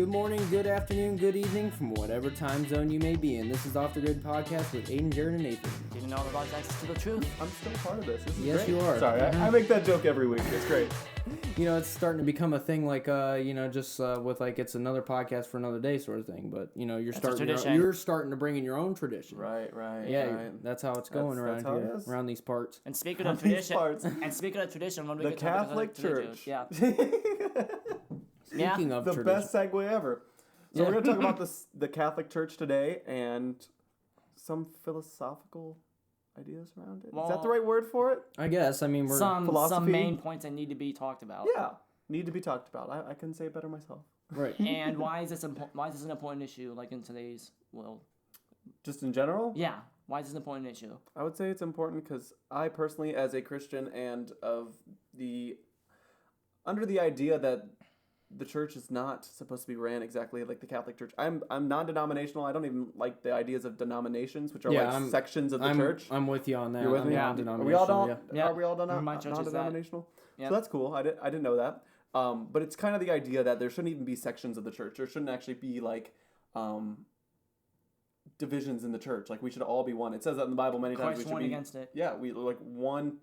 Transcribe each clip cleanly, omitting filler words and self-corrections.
Good morning, good afternoon, good evening from whatever time zone you may be in. This is Off the Grid Podcast with Aiden, Jared, and Nathan. Do you know about access to the truth? I'm still part of this. This is Yes, great. you are. Sorry, I make that joke every week. It's great. You know, it's starting to become a thing like, just with like it's another podcast for another day sort of thing. But, you know, you're starting to bring in your own tradition. Right. Yeah, right. That's how it's going around here, around these parts. And speaking of tradition, when we the get Catholic Church. Yeah. Speaking of the tradition. best segue ever. So we're going to talk about the Catholic Church today and some philosophical ideas around it. Is that the right word for it? I guess. I mean, some main points that need to be talked about. Yeah, need to be talked about. I couldn't say it better myself. Right. And why is this an important issue, like in today's world? Just in general? Yeah. Why is this an important issue? I would say it's important because I personally, as a Christian and under the idea that the church is not supposed to be ran exactly like the Catholic Church. I'm non-denominational. I don't even like the ideas of denominations, which are sections of the church. I'm with you on that. You're with me? Yeah. Are we all My church is non-denominational? Yep. So that's cool. I didn't know that. But it's kind of the idea that there shouldn't even be sections of the church. There shouldn't actually be like divisions in the church. Like we should all be one. It says that in the Bible many times. Christ warned against it. Yeah, we like one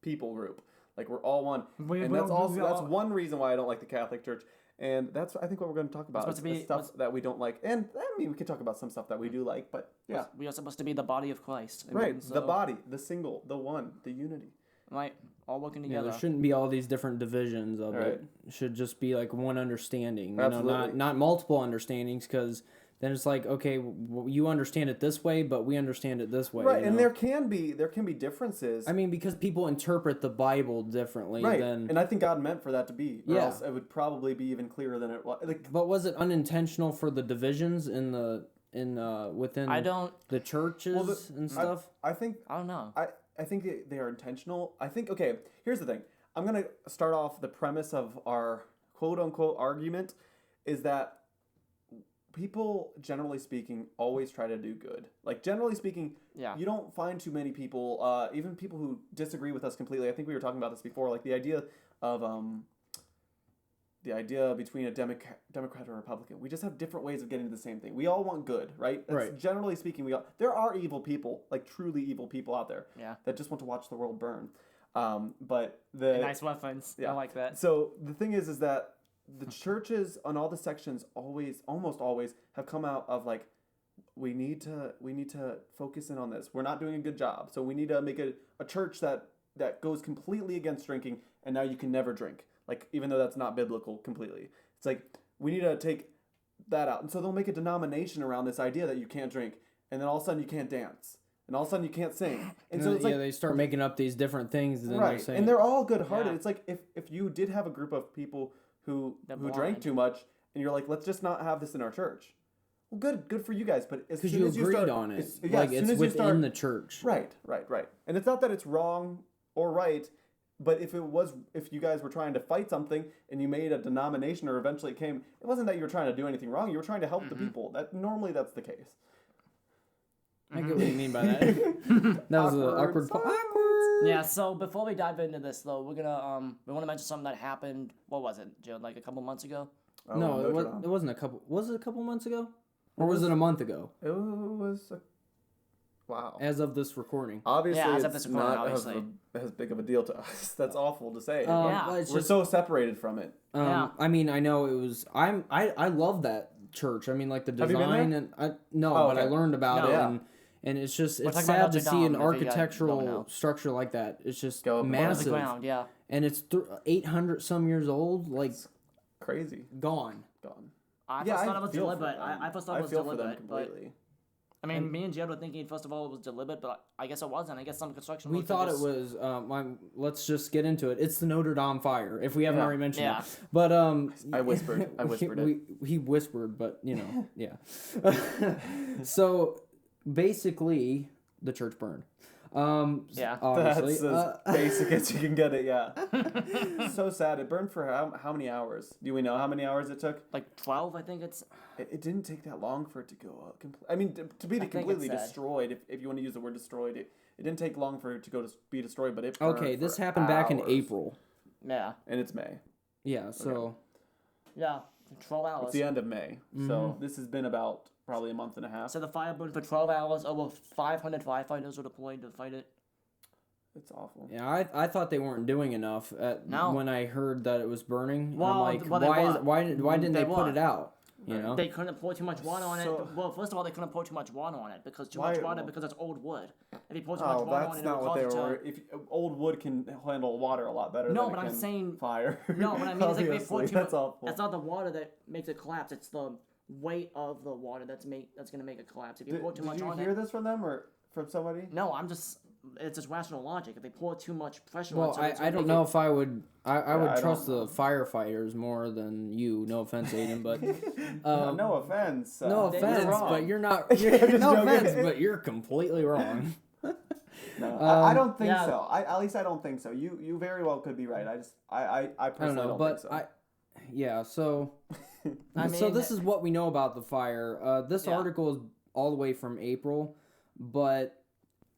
people group. Like we're all one, and that's one reason why I don't like the Catholic Church, and that's I think what we're going to talk about. Is stuff that we don't like, and I mean we can talk about some stuff that we do like, but yeah, we are supposed to be the body of Christ. Right, the body, the single, the one, the unity. Right, all working together. Yeah, there shouldn't be all these different divisions of it. It should just be like one understanding. Absolutely. Not multiple understandings, because then it's like, okay, you understand it this way, but we understand it this way. Right, and there can be differences. I mean, because people interpret the Bible differently. Right, than, and I think God meant for that to be. Or else it would probably be even clearer than it was. But was it unintentional for the divisions within the churches and stuff? I don't know. I think they are intentional. I think, okay, here's the thing. I'm going to start off the premise of our quote-unquote argument is that people, generally speaking, always try to do good. Like, generally speaking, you don't find too many people, even people who disagree with us completely. I think we were talking about this before, like the idea between a Democrat or a Republican. We just have different ways of getting to the same thing. We all want good, right? Right. Generally speaking, there are evil people, like truly evil people out there that just want to watch the world burn. But nice weapons. I like that. So the thing is that the churches on all the sections almost always have come out of like, we need to focus in on this. We're not doing a good job. So we need to make a church that goes completely against drinking, and now you can never drink. Like, even though that's not biblical completely. It's like, we need to take that out. And so they'll make a denomination around this idea that you can't drink, and then all of a sudden you can't dance. And all of a sudden you can't sing. And so it's like, they start making up these different things. And then right, they're saying, and they're all good-hearted. Yeah. It's like, if you did have a group of people who drank too much, and you're like, let's just not have this in our church. Well, good for you guys, but as soon as you agreed start on it, it's within the church. Right. And it's not that it's wrong or right, but if you guys were trying to fight something and you made a denomination, or eventually it wasn't that you were trying to do anything wrong. You were trying to help the people. Normally that's the case. I get what you mean by that. That was awkward. Yeah. So before we dive into this, though, we want to mention something that happened. What was it, Joe? Like a couple months ago? No, it wasn't a couple. Was it a couple months ago, or was it a month ago? It was. Wow. As of this recording. Obviously, it's not as big of a deal to us. That's awful to say. We're so seperated from it. I mean, I know it was. I love that church. I mean, like the design and but I learned about it and it's just it's sad to see an architectural structure like that. It's just massive. The ground, and it's 800 some years old. Like it's crazy. Gone. I first thought it was deliberate. I first thought it was deliberate. Completely. I mean, me and Jed were thinking, first of all, it was deliberate, but I guess it wasn't. I guess some construction We thought it was, let's just get into it. It's the Notre Dame fire, if we haven't already mentioned it. But, I whispered it. He whispered, but, So, basically, the church burned. Obviously. That's as basic as you can get it, So sad. It burned for how many hours? Do we know how many hours it took? Like 12, I think it's... It didn't take that long for it to go up. I mean, to be completely destroyed, if you want to use the word destroyed, it didn't take long for it to be destroyed, but it burned Okay, this happened back in April. Yeah. And it's May. Yeah, so... Yeah. 12 hours. It's the end of May. So this has been about probably a month and a half. So the fire burned for 12 hours. Over 500 firefighters were deployed to fight it. It's awful. Yeah, I thought they weren't doing enough when I heard that it was burning. Well, I'm like, why didn't they put it out? You know, they couldn't pour too much water on it. Well, first of all, they couldn't pour too much water on it because because it's old wood. If you pour too much water on it, not what they were. Old wood can handle water a lot better. No, but I'm saying fire. No, what I mean is like they pour too much. That's awful. It's not the water that makes it collapse. It's the weight of the water that's gonna make it collapse. If you pour too much on it. Did you hear this from them or from somebody? No, it's just rational logic. If they pour too much pressure on it, I don't know if I would. I would trust the firefighters more than you. No offense, Aiden, but no offense. No offense, but you're not. No offense, but you're completely wrong. No, I don't think so. At least I don't think so. You very well could be right. I personally don't think so. So so this is what we know about the fire. This article is all the way from April, but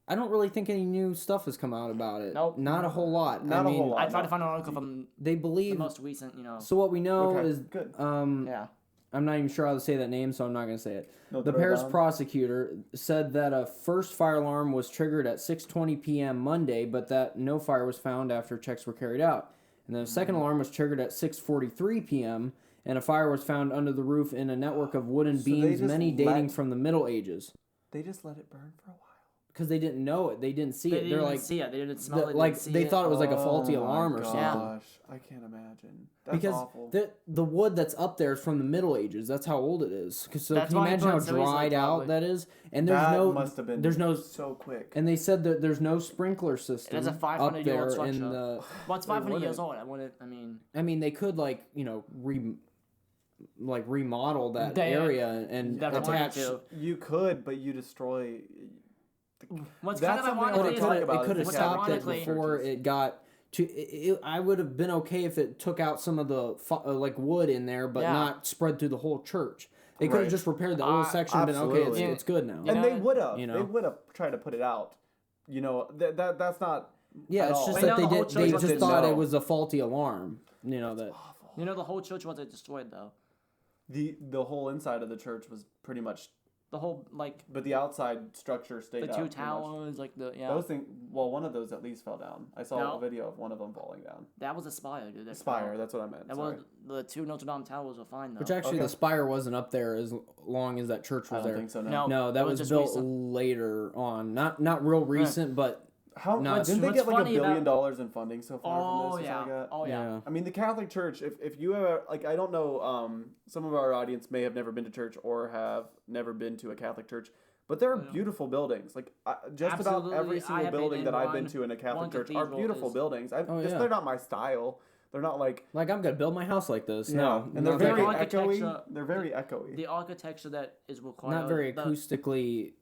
I don't really think any new stuff has come out about it. Nope. Not a whole lot. Not a whole lot. I tried to find an article from the most recent, So what we know is good. I'm not even sure how to say that name, so I'm not going to say it. Notre The Paris Dame. prosecutor said that a first fire alarm was triggered at 6:20 p.m. Monday, but that no fire was found after checks were carried out. And then a second alarm was triggered at 6:43 p.m., and a fire was found under the roof in a network of wooden beams, many dating from the Middle Ages. They just let it burn for a while. Because they didn't know it, they didn't see it. They're like, see it. They didn't smell it. Like they thought it was like a faulty alarm or something. Gosh, I can't imagine. That's awful. The wood that's up there is from the Middle Ages. That's how old it is. So That's can you imagine how dried out that is? And there's must have been so quick. And they said that there's no sprinkler system. It's a 500-year-old structure. Well, it's 500 years old. I mean, they could remodel that area and attach. You could, but you destroy. What's kind of ironic it could have stopped it before it got to. I would have been okay if it took out some of the wood in there, but not spread through the whole church. They could have just repaired the old section and been okay. It's good now. And they would have. They would have tried to put it out. That's not. Yeah, it's just that they just thought it was a faulty alarm. That. Awful. The whole church wasn't destroyed though. The whole inside of the church was pretty much. The whole But the outside structure stayed the out. two towers, Those things. Well, one of those at least fell down. I saw a video of one of them falling down. That was a spire, dude. The spire. That's what I meant. The two Notre Dame towers were fine though. Which actually, the spire wasn't up there as long as that church was there. I don't think so. No, that was built later on. Not real recent, but. Didn't they get like $1 billion in funding so far from this? Oh yeah. I mean, the Catholic Church. If you ever I don't know. Some of our audience may have never been to church or have never been to a Catholic church, but there are beautiful buildings. About every single building that I've been to in a Catholic church are beautiful buildings. They're not my style. They're not like I'm gonna build my house like this. Yeah. No, and they're very echoey. They're very echoey. The architecture that is required. Not very acoustically.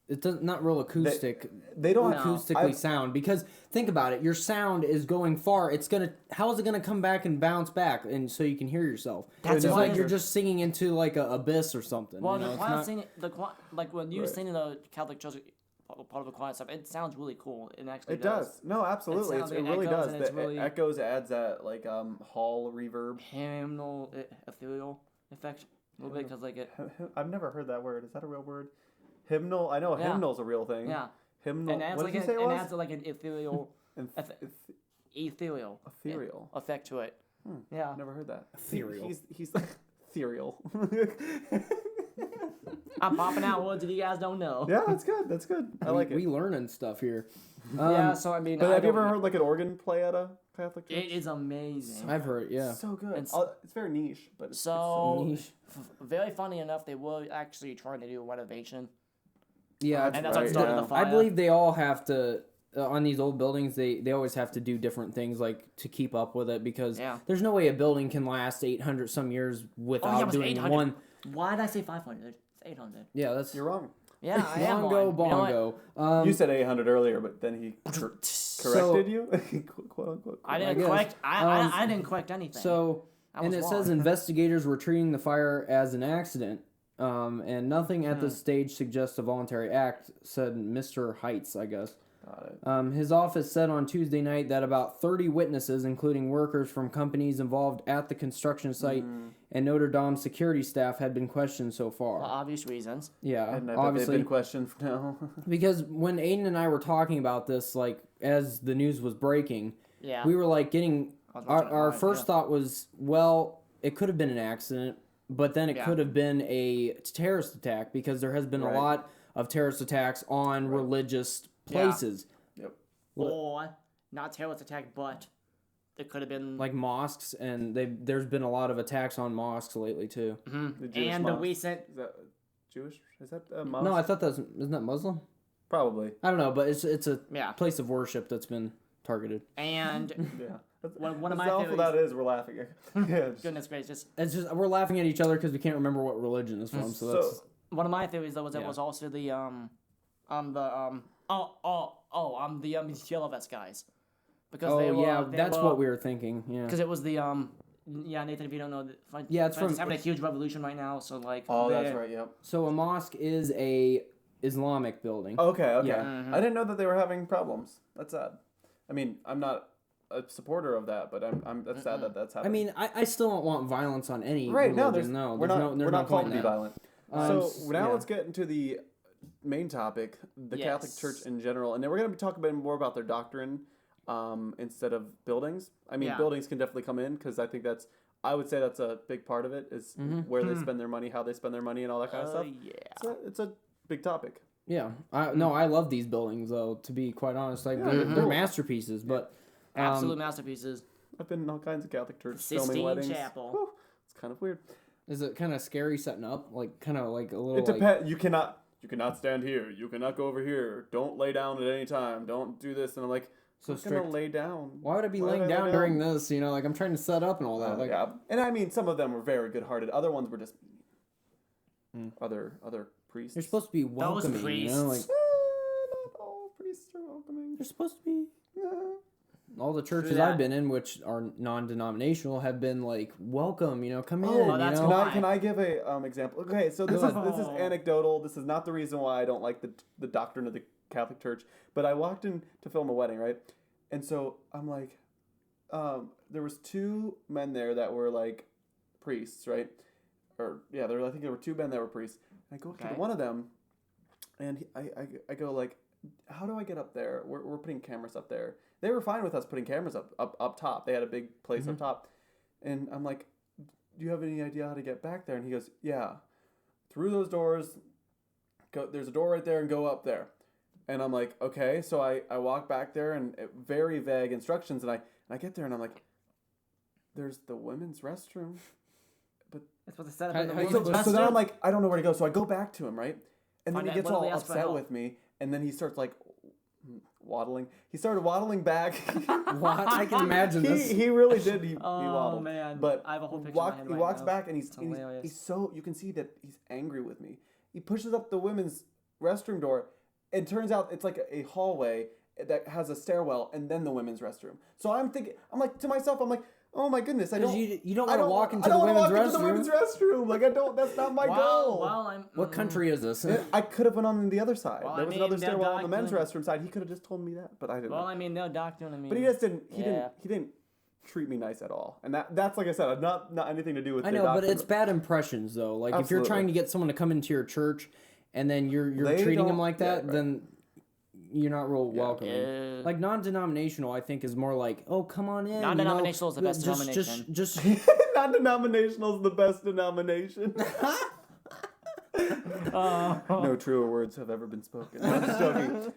It does not real acoustic. They don't acoustically sound because think about it. Your sound is going far. How is it gonna come back and bounce back and so you can hear yourself? It's like you're just singing into like an abyss or something. Well, the choir singing, when you sing in the Catholic church, part of the choir stuff, it sounds really cool. It actually does. No, absolutely, it really does. The echoes adds that hall reverb, hymnal, ethereal effect a little bit because I've never heard that word. Is that a real word? Hymnal. I know hymnal's a real thing. Yeah. Hymnal. What did you say it was? It adds like an ethereal. Ethereal. Effect to it. Yeah. Never heard that. Ethereal. He's like ethereal. I'm popping out words that you guys don't know. Yeah, that's good. I like it. We learning stuff here. So I mean. But have you ever heard like an organ play at a Catholic church? It is amazing. I've heard, yeah. It's so good. It's very niche, but it's so niche. Very funny enough, they were actually trying to do a renovation. Yeah, and that's what started the fire. I believe they all have to on these old buildings. They always have to do different things to keep up with it because there's no way a building can last 800 some years without doing one. Why did I say 500? It's 800. Yeah, you're wrong. Yeah, I am. Bongo. You said 800 earlier, but then he corrected you, quote unquote. I didn't correct. I didn't correct anything. So, and it says investigators were treating the fire as an accident. And nothing at this stage suggests a voluntary act, said Mr. Heights, I guess. Got it. His office said on Tuesday night that about 30 witnesses, including workers from companies involved at the construction site and Notre Dame security staff, had been questioned so far. For obvious reasons. Yeah, And I bet obviously. they've been questioned now. Because when Aiden and I were talking about this, like, as the news was breaking, we were, like, getting... Our first thought was, well, it could have been an accident, but then it could have been a terrorist attack, because there has been a lot of terrorist attacks on religious places. Yep. Or not terrorist attack, but it could have been like mosques, and there's been a lot of attacks on mosques lately too. Mm-hmm. And the recent is that Jewish? Is that a mosque? No, I thought isn't that Muslim? Probably. I don't know, but it's a place of worship that's been targeted. And one of my theories. That is, we're laughing. Yeah. Goodness gracious! It's just we're laughing at each other because we can't remember what religion is from. So that's one of my theories, though, was it was also the yellow vest guys, because that's what we were thinking. Yeah, because it was the Nathan, if you don't know, it's from having a huge revolution right now. So like, that's right. Yep. So a mosque is a Islamic building. Okay. Yeah. Mm-hmm. I didn't know that they were having problems. That's sad. I mean, I'm not a supporter of that, but I'm that's sad that that's happening. I mean, I still don't want violence on any religion. No, we're not called to be violent. So now let's get into the main topic, the Catholic Church in general, and then we're going to be talking a bit more about their doctrine instead of buildings. I mean, buildings can definitely come in, because I would say that's a big part of it, is where they spend their money, how they spend their money, and all that kind of stuff. Yeah. It's a big topic. Yeah, I love these buildings, though, to be quite honest. Like they're masterpieces, but absolute masterpieces. I've been in all kinds of Catholic churches Sistine filming weddings. Chapel. Whew, it's kind of weird. Is it kind of scary setting up? Like kind of like a little. It depends. You cannot stand here. You cannot go over here. Don't lay down at any time. Don't do this. And I'm like, I'm gonna lay down. Why would I be laying down during this? You know, like I'm trying to set up and all that. Yeah, and I mean, some of them were very good-hearted. Other ones were just other priests. They're supposed to be welcoming. You know, like not all priests are welcoming. They're supposed to be. All the churches I've been in, which are non-denominational, have been like, welcome, come in. That's you know? Can I give a example? Okay, so this is anecdotal. This is not the reason why I don't like the doctrine of the Catholic Church. But I walked in to film a wedding, right? And so I'm like, there was two men there that were like priests, right? I think there were two men that were priests. And I go up to one of them, and I go like, how do I get up there? We're putting cameras up there. They were fine with us putting cameras up top. They had a big place up top. And I'm like, do you have any idea how to get back there? And he goes, yeah. Through those doors, there's a door right there, and go up there. And I'm like, okay. So I walk back there, and very vague instructions. And I get there, and I'm like, there's the women's restroom. But that's what the setup in the women's restroom. So then I'm like, I don't know where to go. So I go back to him, right? And then he gets all upset with me. And then he starts like waddling. He started waddling back. What? I can imagine this. He really did. He waddled. Oh man! But I have a whole picture in my head he walks back, and he's so, you can see that he's angry with me. He pushes up the women's restroom door. It turns out it's like a hallway that has a stairwell, and then the women's restroom. So I'm like to myself, oh my goodness, I don't. You don't want to walk into the women's restroom. The women's restroom. Like I don't. That's not my goal. Well, what country is this? I could have went on the other side. Well, there was another stairwell on the men's restroom side. He could have just told me that, but I didn't. Well, I mean, no doctrine. But he just didn't. He didn't treat me nice at all. And that's like I said, not anything to do with. I know, but it's bad impressions though. Like if you're trying to get someone to come into your church, and then you're treating them like that, then you're not real welcoming. Yeah. Like non-denominational, I think, is more like, oh, come on in. Non-denominational is the best denomination. Just non-denominational is the best denomination. No truer words have ever been spoken. I'm just joking.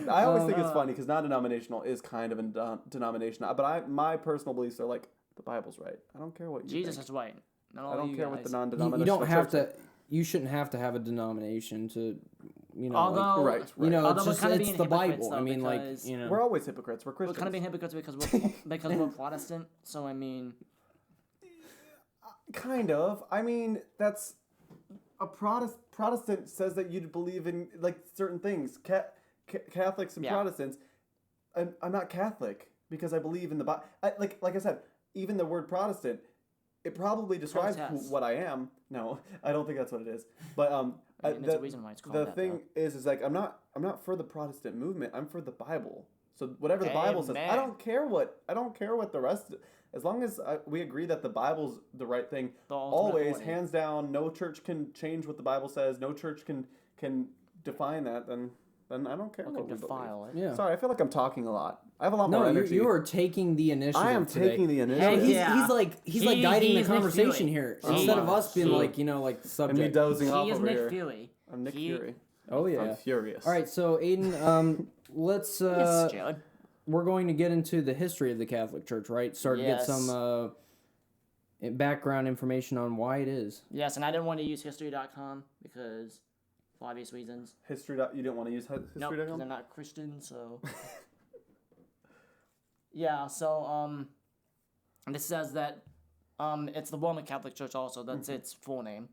I always think it's funny because non-denominational is kind of a denomination. But my personal beliefs are like, the Bible's right. I don't care what you Jesus think. is right. I don't care what the non-denominational. You don't have to. You shouldn't have to have a denomination to, although, right. It's the Bible. I mean, we're always hypocrites. We're Christians. We're kind of being hypocrites because we're Protestant. So I mean, kind of. I mean, that's a Protestant says that you'd believe in like certain things. Catholics and Protestants. I'm not Catholic because I believe in the Bible. Like I said, even the word Protestant. It probably describes what I am. No, I don't think that's what it is. But I mean, there's a reason why it's called the that. The thing is like I'm not for the Protestant movement. I'm for the Bible. So whatever the Bible says, I don't care what the rest. As long as we agree that the Bible's the right thing, always hands down. No church can change what the Bible says. No church can define that. Then I don't care what we believe. Yeah. Sorry, I feel like I'm talking a lot. I have a lot more energy. You are taking the initiative. I am taking the initiative. He's like guiding the conversation here instead of us being like subject. And me dozing off over Nick here. Fury. I'm Nick Fury. Oh yeah. I'm furious. All right, so Aiden, let's. We're going to get into the history of the Catholic Church, right? Start to get some background information on why it is. Yes, and I didn't want to use history.com because, for obvious reasons. You didn't want to use history.com? No, because I'm not Christian, so. Yeah, so this says that it's the Roman Catholic Church also. That's its full name.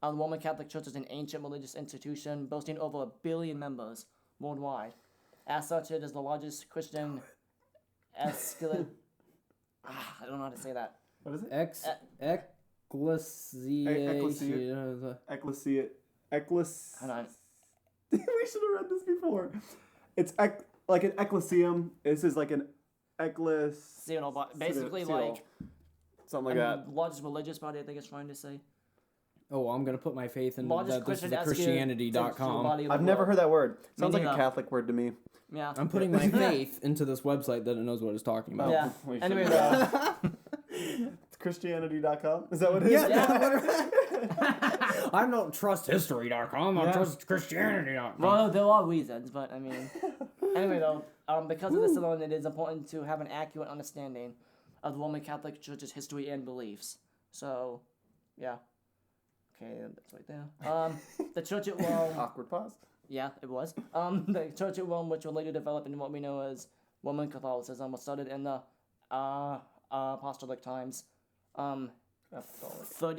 The Roman Catholic Church is an ancient religious institution boasting over 1 billion members worldwide. As such, it is the largest Christian I don't know how to say that. What is it? Ecclesia. Hold on. We should have read this before. It's like an ecclesium. This is like an basically like something like that. Largest religious body, I think it's trying to say. Oh, I'm going to put my faith in this is Christianity.com. I've never heard that word. Sounds like a Catholic word to me. Yeah. I'm putting my faith into this website that it knows what it's talking about. Yeah. Anyway, it's Christianity.com? Is that what it is? Yeah. I don't trust history.com. I trust Christianity.com. Well, there are reasons, but I mean... Anyway, though, because of this alone, it is important to have an accurate understanding of the Roman Catholic Church's history and beliefs. So, yeah. Okay, that's right there. The Church at Rome... Awkward pause. Yeah, it was. The Church at Rome, which will later develop into what we know as Roman Catholicism, was started in the apostolic times, 30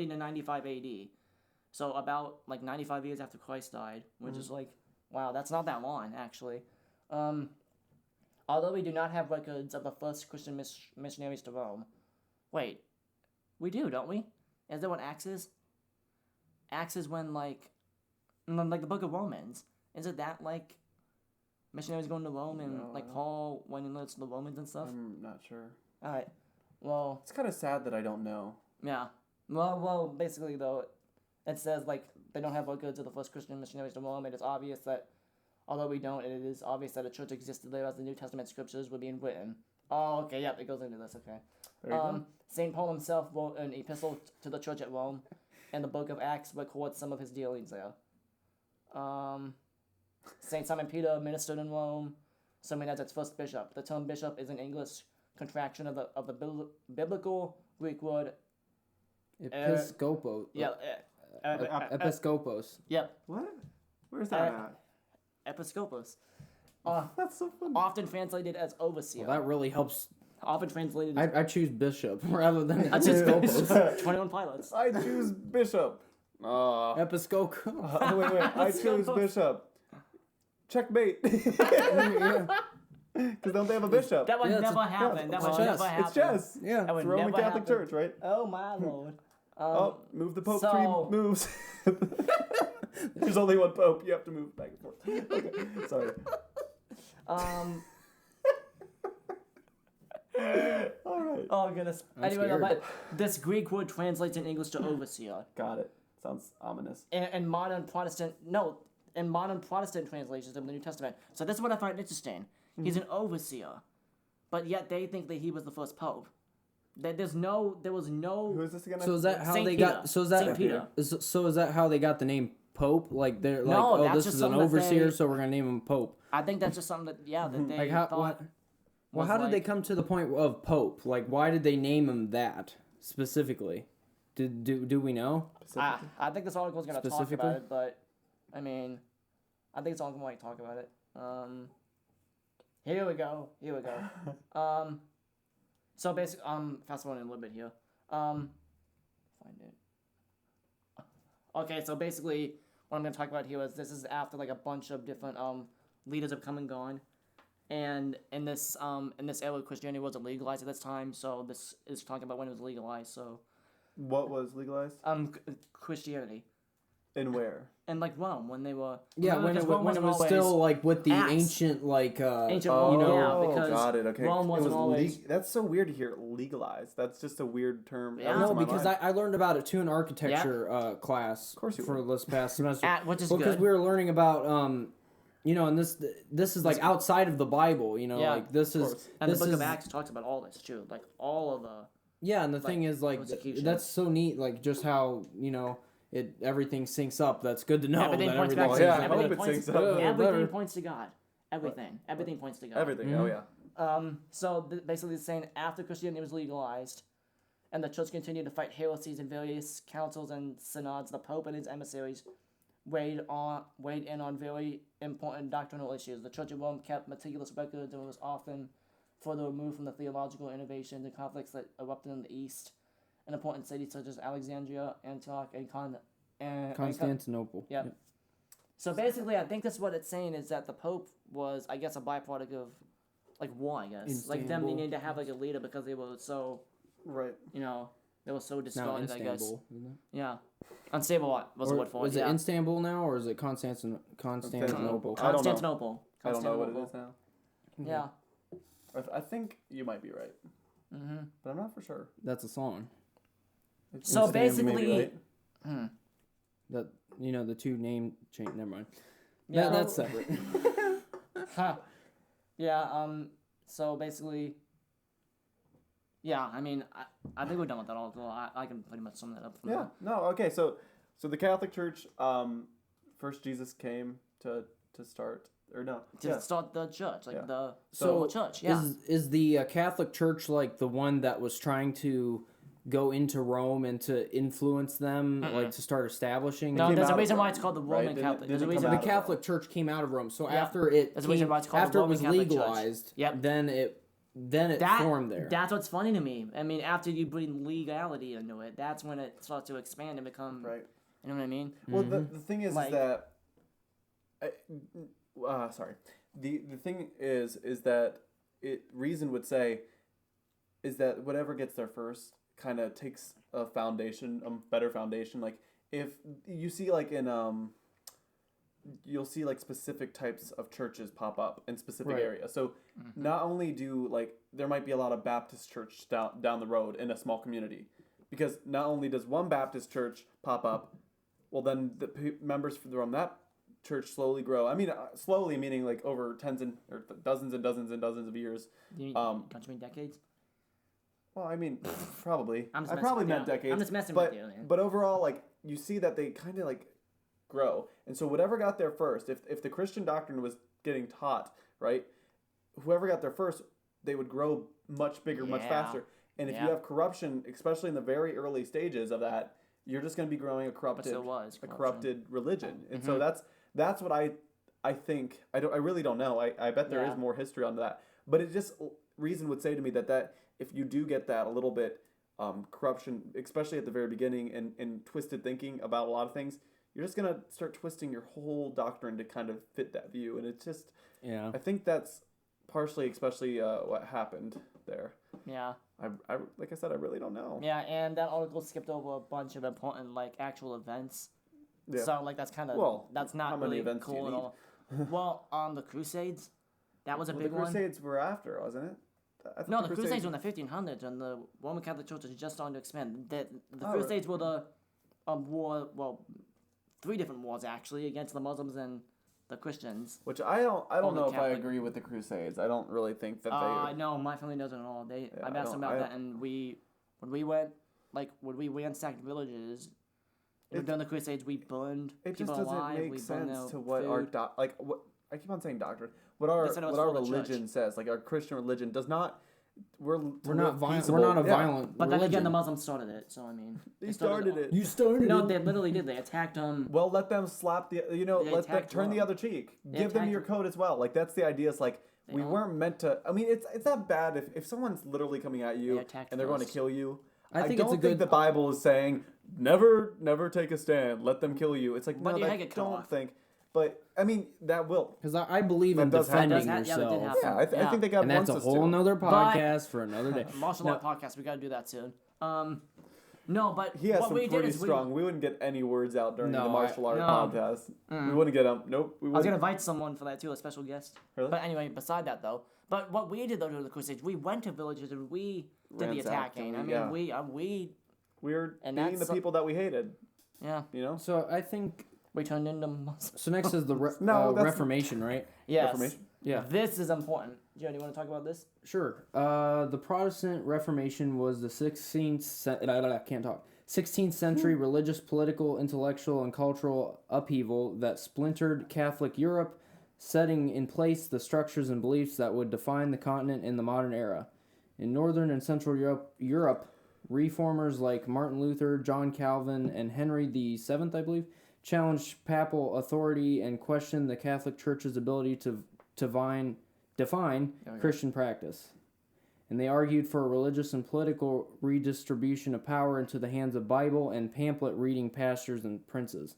to 95 AD. So about 95 years after Christ died, which is wow, that's not that long actually. Although we do not have records of the first Christian missionaries to Rome. Wait, we do, don't we? Is that what Acts is? Acts is when like the Book of Romans. Is it that missionaries going to Rome and Paul went and led to the Romans and stuff? I'm not sure. All right. Well, it's kind of sad that I don't know. Yeah. Well, basically though, it says they don't have records of the first Christian missionaries to Rome. It is obvious that, although we don't, it is obvious that a church existed there as the New Testament scriptures were being written. Oh, okay. Yep, it goes into this. Okay. St. Paul himself wrote an epistle to the church at Rome, and the book of Acts records some of his dealings there. St. Simon Peter ministered in Rome, serving as its first bishop. The term bishop is an English contraction of the biblical Greek word Episcopos. Episcopos. Yep. What? Where's that at? Episcopos. That's so funny. Often translated as overseer. Well, that really helps. Often translated. I choose bishop rather than Episcopos. 21 Pilots. I choose bishop. Episcopos. Wait. I choose bishop. Checkmate. Because don't they have a bishop? That would never happen. That would never happen. It's chess. Yeah. It's the Roman Catholic Church, right? Oh my lord. Move the Pope 3 moves. There's only one Pope. You have to move back and forth. Okay. Sorry. All right. Oh goodness. Anyway, but this Greek word translates in English to overseer. Got it. Sounds ominous. In modern Protestant translations of the New Testament. So this is what I find interesting. He's an overseer, but yet they think that he was the first pope. That there was no. Who is this again? So is that how Saint they Peter. got? So is that Saint Peter. So is that how they got the name Pope? Like they're like, No, oh, that's this just is an something that overseer, they- so we're gonna name him Pope. I think that's just something that they Like how? thought. Well, how did they come to the point of Pope? Like, why did they name him that specifically? Do we know? I think this article is going to talk about it, but I mean, I think it's all going to talk about it. Here we go. So basically, fast forward a little bit here. Find it. Okay, so basically, what I'm going to talk about here is this is after a bunch of different leaders have come and gone, and in this era, Christianity wasn't legalized at this time. So this is talking about when it was legalized. So. What was legalized? Christianity. In where? And like Rome, when they were when it was still like with the ancient ancient Rome, because got it. Okay, Rome wasn't always. That's so weird to hear legalized. That's just a weird term. Yeah. No, because I learned about it too in architecture class. Of course, for this past semester. Which is good. Because we were learning about and this is like outside of the Bible. Like this is and the Book of Acts talks about all this too, like all of the. Yeah, and the thing is like that's so neat, like just how everything syncs up. That's good to know. Everything that points everything back to everything points up. Everything points to God. Everything points to God. Everything. Oh yeah. So basically, it's saying after Christianity was legalized, and the church continued to fight heresies in various councils and synods, the Pope and his emissaries weighed in on very important doctrinal issues. The Church of Rome kept meticulous records and was often further removed from the theological innovations and conflicts that erupted in the East. In important cities such as Alexandria, Antioch, and Constantinople. Yep. So basically, I think that's what it's saying is that the Pope was, I guess, a byproduct of, like, war, I guess. Istanbul. Like, them needing to have, like, a leader because they were so, right. They were so discarded, I guess. Isn't it? Yeah. Unstable was a word for it. Is it Istanbul now, or is it Constantinople? Constantinople. I don't know what it is now. Yeah. I think you might be right. Mm-hmm. But I'm not for sure. That's a song. So basically, that the two name change. Never mind. Yeah, that's separate. Yeah. So basically, yeah. I mean, I think we're done with that all. I can pretty much sum that up. From there. No. Okay. So the Catholic Church, first Jesus came to start. Or no. To start the church, like the church. Yeah. Is the Catholic Church like the one that was trying to go into Rome and to influence them, like to start establishing? No, there's a reason why it's called the Roman Catholic. There's a reason the Catholic Church came out of Rome. So after it was legalized, then it formed there. That's what's funny to me. I mean, after you bring legality into it, that's when it starts to expand and become right. You know what I mean? Well, the thing is that. Sorry. The thing is that reason would say is that whatever gets there first kind of takes a better foundation. Like if you see like in you'll see like specific types of churches pop up in specific areas. So not only do like there might be a lot of Baptist church down the road in a small community, because not only does one Baptist church pop up, well then the members from that church slowly grow. I mean, slowly meaning like over dozens and dozens and dozens of years. Don't you mean decades? Well, I mean, probably. I probably meant decades. I'm just messing with you. Man. But overall, like you see that they kind of like grow, and so whatever got there first, if the Christian doctrine was getting taught, right, whoever got there first, they would grow much bigger, much faster. And if you have corruption, especially in the very early stages of that, you're just going to be growing a corrupted religion, and so that's what I think. I really don't know. I bet there is more history on that. But it just reason would say to me that if you do get that a little bit corruption, especially at the very beginning, and twisted thinking about a lot of things, you're just gonna start twisting your whole doctrine to kind of fit that view. And it's just I think that's partially, especially what happened there. Yeah. I like I said, I really don't know. Yeah, and that article skipped over a bunch of important like actual events. Yeah. So like that's kind of that's not really cool at all. Well, the Crusades, that was a big one. The Crusades were after, wasn't it? No, the Crusades were in the 1500s, and the Roman Catholic Church is just starting to expand. The Crusades were the war. Well, 3 different wars actually against the Muslims and the Christians. Which I don't know if I agree with the Crusades. I don't really think that they. No, my family doesn't at all. I've asked them about that, and when we ransacked villages. During the Crusades, we burned people alive. It just doesn't make sense to what food. I keep on saying doctrine. What our religion says, like our Christian religion, does not. We're not violent. We're not a violent. But then again, the Muslims started it. So I mean, they started it. You started it. No, they literally did. They attacked them. Well, let them slap the. Let them turn the other cheek. Give them your coat as well. Like that's the idea. It's like we weren't meant to. I mean, it's not bad if someone's literally coming at you and they're going to kill you. I don't think the Bible is saying never take a stand. Let them kill you. It's like no, I don't think. But I mean that will because I believe in defending yourself. Yeah, I think they got. And that's a whole nother podcast for another day. Martial law podcast. We got to do that soon. No, but he has what some we pretty did is strong. We wouldn't get any words out during the martial art no. podcast. We wouldn't get them. Nope. We I was gonna invite someone for that too, a special guest. Really? But anyway, beside that though, but what we did though during the Crusades, we went to villages and we did the attacking. I mean, we were being the people that we hated. Yeah. You know. So I think we turned into Muslims. So next is the Reformation, right? Yes. Reformation? Yeah. This is important. Joe, do you want to talk about this? Sure. The Protestant Reformation was the 16th century religious, political, intellectual, and cultural upheaval that splintered Catholic Europe, setting in place the structures and beliefs that would define the continent in the modern era. In Northern and Central Europe, reformers like Martin Luther, John Calvin, and Henry VII, I believe, challenged papal authority and questioned the Catholic Church's ability to define Christian practice. And they argued for a religious and political redistribution of power into the hands of Bible and pamphlet-reading pastors and princes.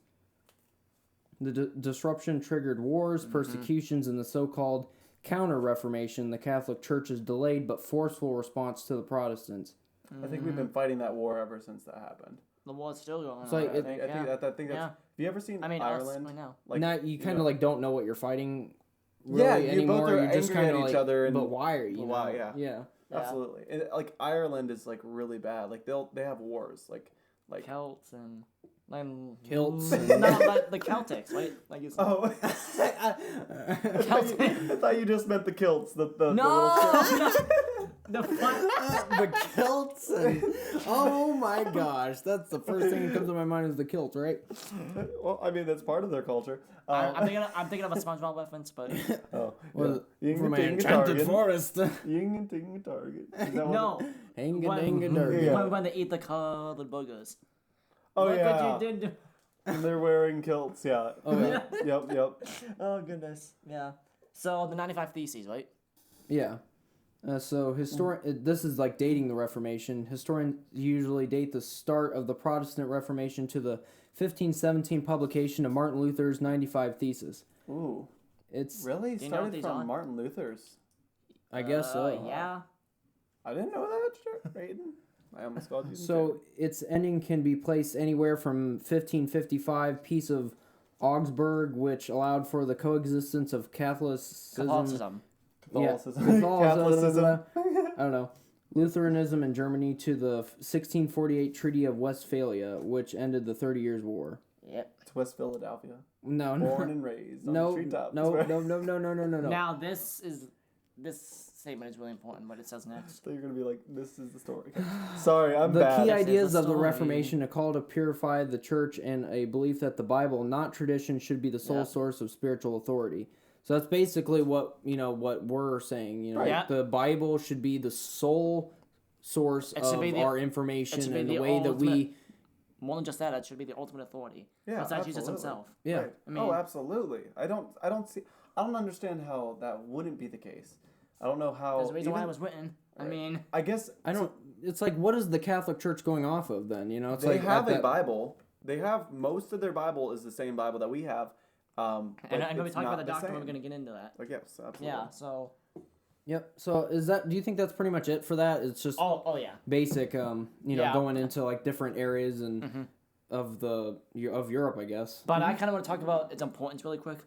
The disruption triggered wars, persecutions, and the so-called Counter-Reformation, the Catholic Church's delayed but forceful response to the Protestants. I think we've been fighting that war ever since that happened. The war's still going on. So I think that's. Have you ever seen Ireland? Right now. Like, now you kind of like don't know what you're fighting. Really anymore. Both are you just angry at each other. And, but why are you? Why? Yeah. Yeah. Absolutely. And, like Ireland is like really bad. Like they have wars. Like Celts and. Kilts. No, like the Celtics, right? Like you said. Oh. I thought you just meant the kilts. The the kilts. Oh my gosh, that's the first thing that comes to my mind is the kilt, right? Well, I mean that's part of their culture. I'm thinking of a SpongeBob reference, but well, for my enchanted forest. Ying ting target. No, when they eat the colored boogers. Oh Look yeah. what you did. And they're wearing kilts. Yeah. Oh yeah. Yep. Oh goodness. Yeah. So the 95 Theses, right? Yeah. So this is like dating the Reformation. Historians usually date the start of the Protestant Reformation to the 1517 publication of Martin Luther's 95 Theses. Ooh. It's really started from Martin Luther's. I guess so. Yeah. I didn't know that, Aiden. I almost called you. So its ending can be placed anywhere from 1555 Peace of Augsburg, which allowed for the coexistence of Catholicism. Catholicism. I don't know. Lutheranism in Germany to the 1648 Treaty of Westphalia, which ended the 30 Years' War. Yep. It's West Philadelphia. No. Born and raised on no, the treetops. No. Now this statement is really important. What it says next. So you're gonna be like, "This is the story." Sorry, I'm the bad. key ideas of the Reformation: a call to purify the church, and a belief that the Bible, not tradition, should be the sole source of spiritual authority. So that's basically what we're saying. The Bible should be the sole source of our information and the way that we. More than just that, it should be the ultimate authority. Yeah, besides Jesus himself. Yeah. Right. I mean, absolutely. I don't understand how that wouldn't be the case. I don't know how. There's a reason why it was written. Right. I mean, I guess I don't. It's like, what is the Catholic Church going off of then? It's they like have a Bible. They have most of their Bible is the same Bible that we have. And when we talk about the doctrine, we're going to get into that. Like, yes, absolutely. Yeah. So. Yep. So do you think that's pretty much it for that? It's just yeah. Basic going into like different areas and of Europe, I guess. But I kind of want to talk about its importance really quick.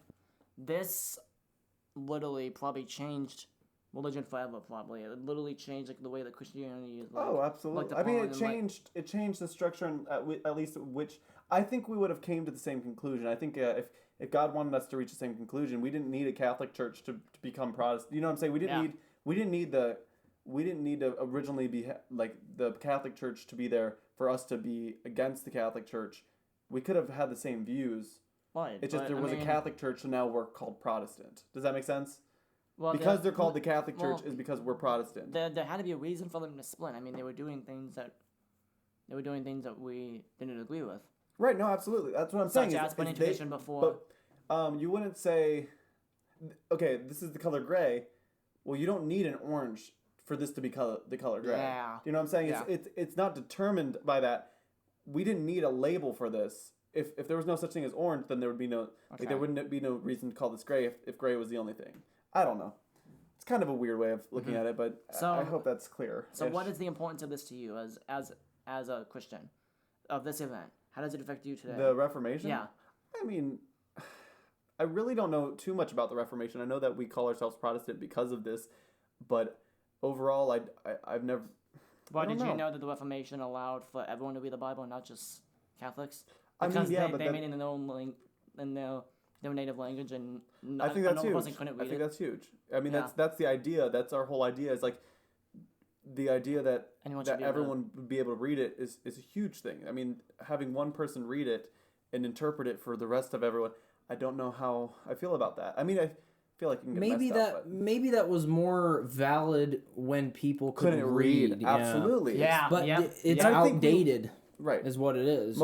This literally probably changed religion forever. Probably it literally changed like the way that Christianity is. Absolutely. I mean, it changed the structure and at least which I think we would have came to the same conclusion. I think if God wanted us to reach the same conclusion, we didn't need a Catholic Church to become Protestant. You know what I'm saying? We didn't need to originally be like the Catholic Church to be there for us to be against the Catholic Church. We could have had the same views. Right. It's just there was a Catholic Church, so now we're called Protestant. Does that make sense? Well, because they're called the Catholic Church is because we're Protestant. There had to be a reason for them to split. I mean, they were doing things that we didn't agree with. Right. No, absolutely. That's what I'm saying. Such as putting tradition before. But you wouldn't say, okay, this is the color gray. Well, you don't need an orange for this to be the color gray. Yeah. You know what I'm saying? Yeah. It's not determined by that. We didn't need a label for this. If there was no such thing as orange, then there would be there wouldn't be no reason to call this gray if gray was the only thing. I don't know. It's kind of a weird way of looking at it, but I hope that's clear. So what is the importance of this to you as as a Christian of this event? How does it affect you today? The Reformation? Yeah. I mean, I really don't know too much about the Reformation. I know that we call ourselves Protestant because of this, but overall, I've never... Why did you know that the Reformation allowed for everyone to read the Bible and not just Catholics? Because I mean, yeah, they made it in their own their native language, and I think that's huge. Couldn't read I think that's huge. I mean, that's the idea. That's our whole idea. Is like the idea that everyone would be able to read it is a huge thing. I mean, having one person read it and interpret it for the rest of everyone, I don't know how I feel about that. I mean, I feel like you can get messed up, maybe that was more valid when people couldn't read. Absolutely. Yeah, but it's outdated. Right, is what it is.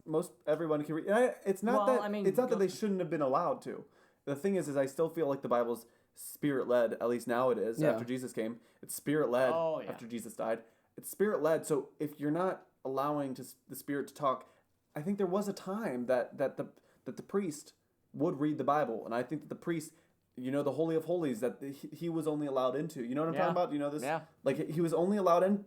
Most everyone can read. And it's not that they shouldn't have been allowed to. The thing is I still feel like the Bible's spirit led. At least now it is. After Jesus came, it's spirit led. After Jesus died, it's spirit led. So if you're not allowing the Spirit to talk, I think there was a time that the priest would read the Bible, and I think that the priest, the Holy of Holies that he was only allowed into. You know what I'm talking about? You know this? Yeah. Like he was only allowed in.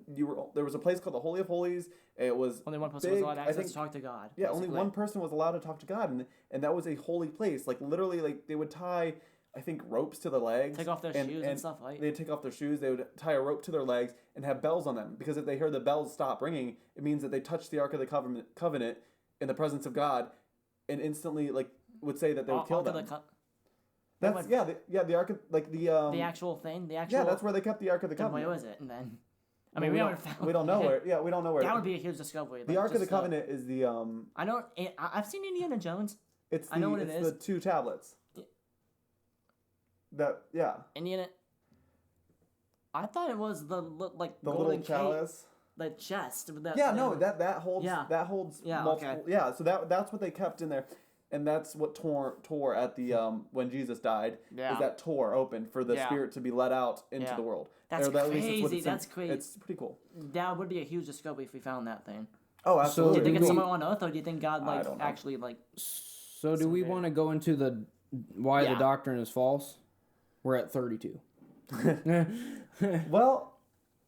There was a place called the Holy of Holies. It was only one person was allowed access to talk to God. Yeah, basically. Only one person was allowed to talk to God, and that was a holy place. Like literally, like they would tie, I think, ropes to their legs. Take off their shoes and stuff, right? They'd take off their shoes. They would tie a rope to their legs and have bells on them, because if they hear the bells stop ringing, it means that they touched the Ark of the Covenant in the presence of God, and instantly would say that they would kill them. That's the Ark of the actual thing. That's where they kept the Ark of the Covenant. Where was it? And then we don't know where. Yeah, we don't know where. That would be a huge discovery. The Ark of the Covenant is the I know. I've seen Indiana Jones. I know what it is. The 2 tablets. Indiana. I thought it was the little chalice. The chest. That holds multiple. Okay. Yeah, so that's what they kept in there. And that's what tore at the when Jesus died. Yeah. Is that tore open for the Spirit to be let out into the world. That's crazy. That's crazy. It's pretty cool. That would be a huge discovery if we found that thing. Oh, absolutely. Do you think it's somewhere on Earth, or do you think God actually like? So do we want to go into the why the doctrine is false? We're at 32. Well,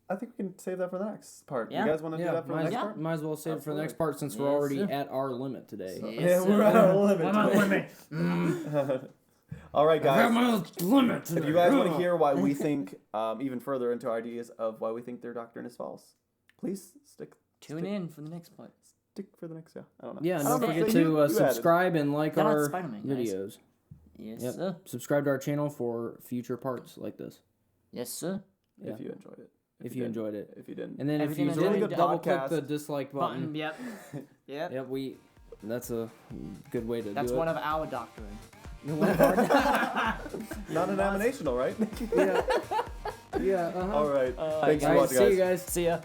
I think we can save that for the next part. Yeah. You guys want to do that for the next part? Might as well save it for the next part since we're already at our limit today. We're at our limit. All right, guys. I'm at my limit today. If you guys want to hear why we think even further into our ideas of why we think their doctrine is false, please tune in for the next part. Stick for the next, I don't know. Yeah, don't forget to subscribe and like our videos. Yes, sir. Subscribe to our channel for future parts like this. Yes, sir. If you enjoyed it. If you enjoyed it. If you didn't. And then if you didn't, double click the dislike button. Yep. Yep. That's a good way to do it. That's one of our doctrine. Non-denominational, right? Yeah. All right. Thanks for watching, guys. See you guys. See ya.